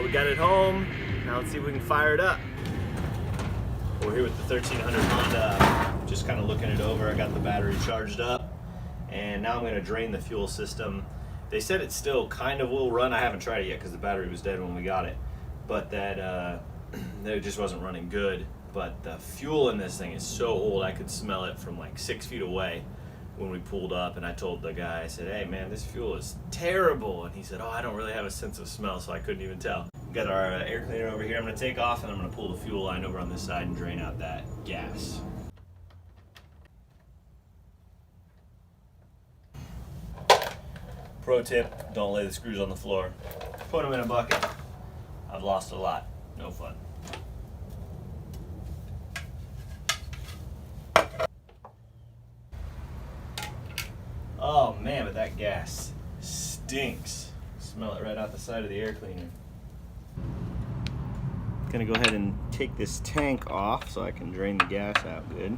we got it home. Now let's see if we can fire it up. We're here with the 1300 Honda, just kind of looking it over. I got the battery charged up, and now I'm going to drain the fuel system. They said it still kind of will run. I haven't tried it yet because the battery was dead when we got it, but that it just wasn't running good. But the fuel in this thing is so old, I could smell it from like 6 feet away when we pulled up. And I told the guy, I said, hey man, this fuel is terrible. And he said, oh, I don't really have a sense of smell, so I couldn't even tell. We got our air cleaner over here. I'm gonna take off and I'm gonna pull the fuel line over on this side and drain out that gas. Pro tip, don't lay the screws on the floor. Put them in a bucket. I've lost a lot, no fun. Oh man, but that gas stinks. Smell it right out the side of the air cleaner. Gonna go ahead and take this tank off so I can drain the gas out good.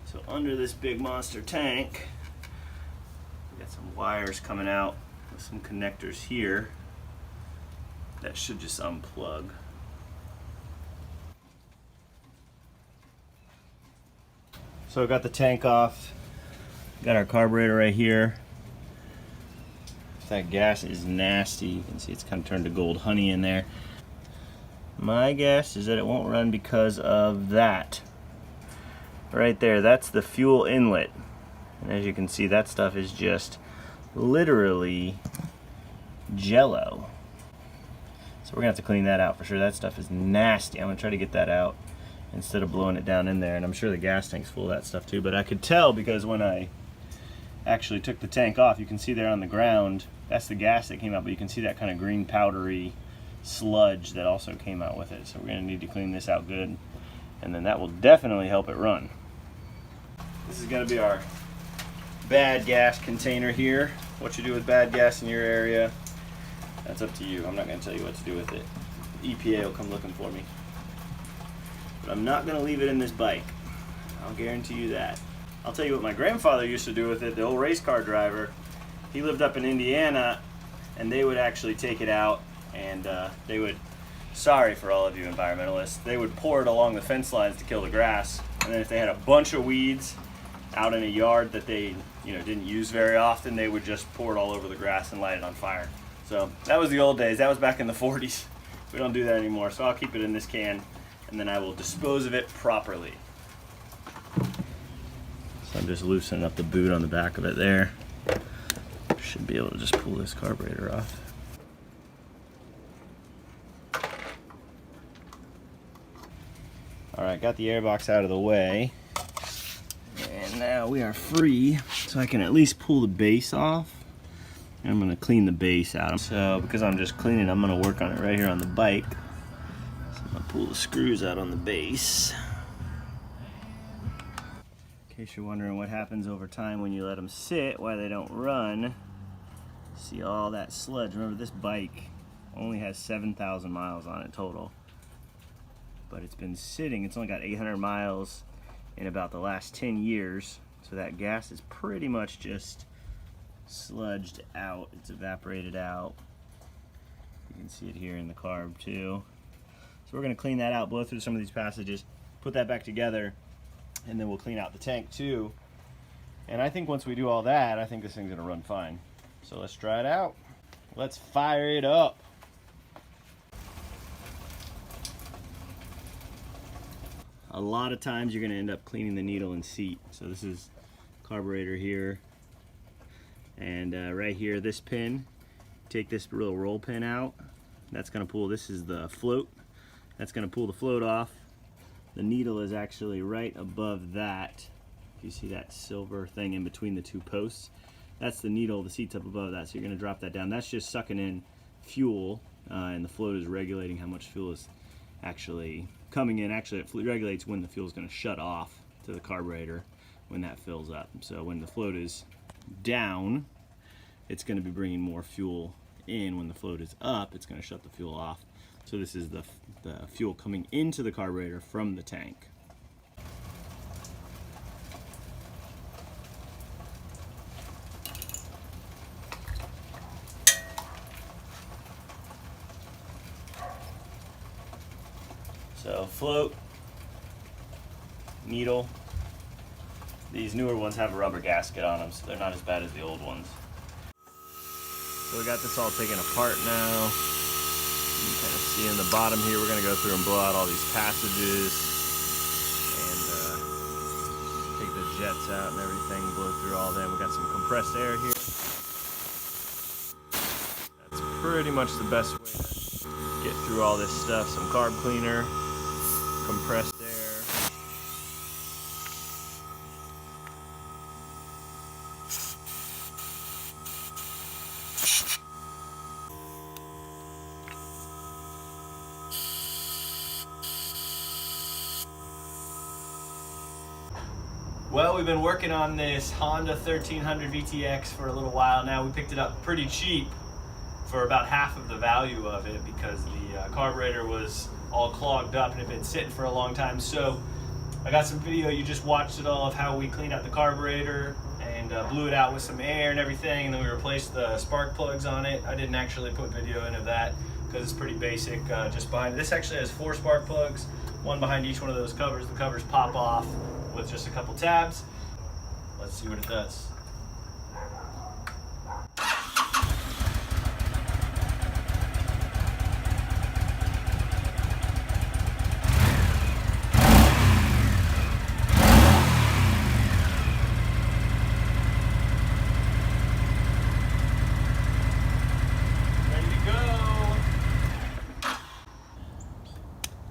So under this big monster tank, we got some wires coming out with some connectors here that should just unplug. So I got the tank off, got our carburetor right here. That gas is nasty. You can see it's kind of turned to gold honey in there. My guess is that it won't run because of that. Right there, that's the fuel inlet. And as you can see, that stuff is just literally jello. So we're gonna have to clean that out for sure. That stuff is nasty. I'm gonna try to get that out instead of blowing it down in there. And I'm sure the gas tank's full of that stuff too. But I could tell because when I actually took the tank off, you can see there on the ground, that's the gas that came out, but you can see that kind of green powdery sludge that also came out with it. So we're gonna need to clean this out good, and then that will definitely help it run. This is gonna be our bad gas container here. What you do with bad gas in your area, that's up to you. I'm not gonna tell you what to do with it. The EPA will come looking for me. But I'm not gonna leave it in this bike. I'll guarantee you that. I'll tell you what my grandfather used to do with it, the old race car driver. He lived up in Indiana, and they would actually take it out, and they would, sorry for all of you environmentalists, they would pour it along the fence lines to kill the grass. And then if they had a bunch of weeds out in a yard that they didn't use very often, they would just pour it all over the grass and light it on fire. So that was the old days. That was back in the 40s. We don't do that anymore, so I'll keep it in this can, and then I will dispose of it properly. So I'm just loosening up the boot on the back of it there. Should be able to just pull this carburetor off. Alright, got the airbox out of the way. And now we are free, so I can at least pull the base off. And I'm going to clean the base out. So because I'm just cleaning, I'm going to work on it right here on the bike. So I'm going to pull the screws out on the base. In case you're wondering what happens over time when you let them sit, why they don't run. See all that sludge. Remember, this bike only has 7,000 miles on it total. But it's been sitting, it's only got 800 miles in about the last 10 years. So that gas is pretty much just sludged out. It's evaporated out. You can see it here in the carb too. So we're gonna clean that out, blow through some of these passages, put that back together, and then we'll clean out the tank too. And I think once we do all that, I think this thing's gonna run fine. So let's try it out. Let's fire it up. A lot of times you're gonna end up cleaning the needle and seat. So this is carburetor here. And right here, this pin, take this little roll pin out. That's gonna pull, this is the float. That's gonna pull the float off. The needle is actually right above that. You see that silver thing in between the two posts? That's the needle, the seat's up above that, so you're gonna drop that down. That's just sucking in fuel, and the float is regulating how much fuel is actually coming in. Actually, it regulates when the fuel is gonna shut off to the carburetor when that fills up. So when the float is down, it's gonna be bringing more fuel in. When the float is up, it's gonna shut the fuel off. So this is the fuel coming into the carburetor from the tank. So float, needle. These newer ones have a rubber gasket on them, so they're not as bad as the old ones. So we got this all taken apart now. You can kind of see in the bottom here, we're going to go through and blow out all these passages and take the jets out and everything, blow through all them. We got some compressed air here. That's pretty much the best way to get through all this stuff. Some carb cleaner, compressed air. Well, we've been working on this Honda 1300 VTX for a little while now. We picked it up pretty cheap for about half of the value of it because the carburetor was all clogged up and had been sitting for a long time. So I got some video, you just watched it all, of how we cleaned out the carburetor and blew it out with some air and everything, and then we replaced the spark plugs on it. I didn't actually put video in of that because it's pretty basic, just behind it. This actually has 4 spark plugs, one behind each one of those covers. The covers pop off with just a couple tabs. Let's see what it does.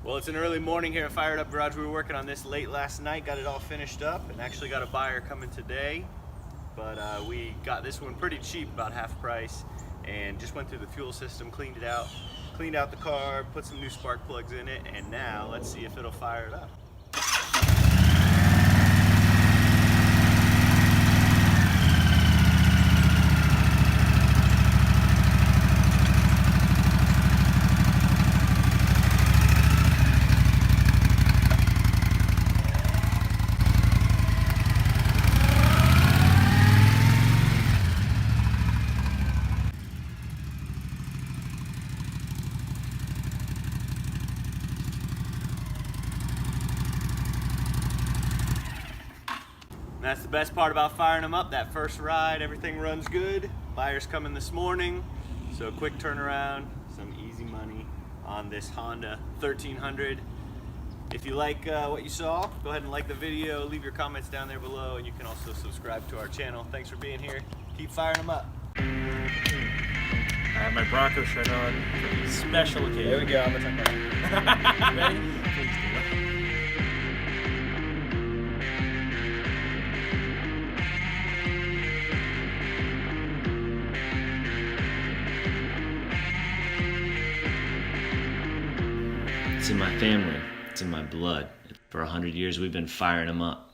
Well, it's an early morning here at Fired Up Garage. We were working on this late last night, got it all finished up, and actually got a buyer coming today. But we got this one pretty cheap, about half price, and just went through the fuel system, cleaned it out, cleaned out the carb, put some new spark plugs in it, and now let's see if it'll fire it up. That's the best part about firing them up. That first ride, everything runs good. Buyer's coming this morning, so quick turnaround, some easy money on this Honda 1300. If you like what you saw, go ahead and like the video, leave your comments down there below, and you can also subscribe to our channel. Thanks for being here. Keep firing them up. I have my Bronco shirt on for the special occasion. There we go. I'm gonna tuck that. Ready? Please do. It's in my family. It's in my blood. For 100 years, we've been firing them up.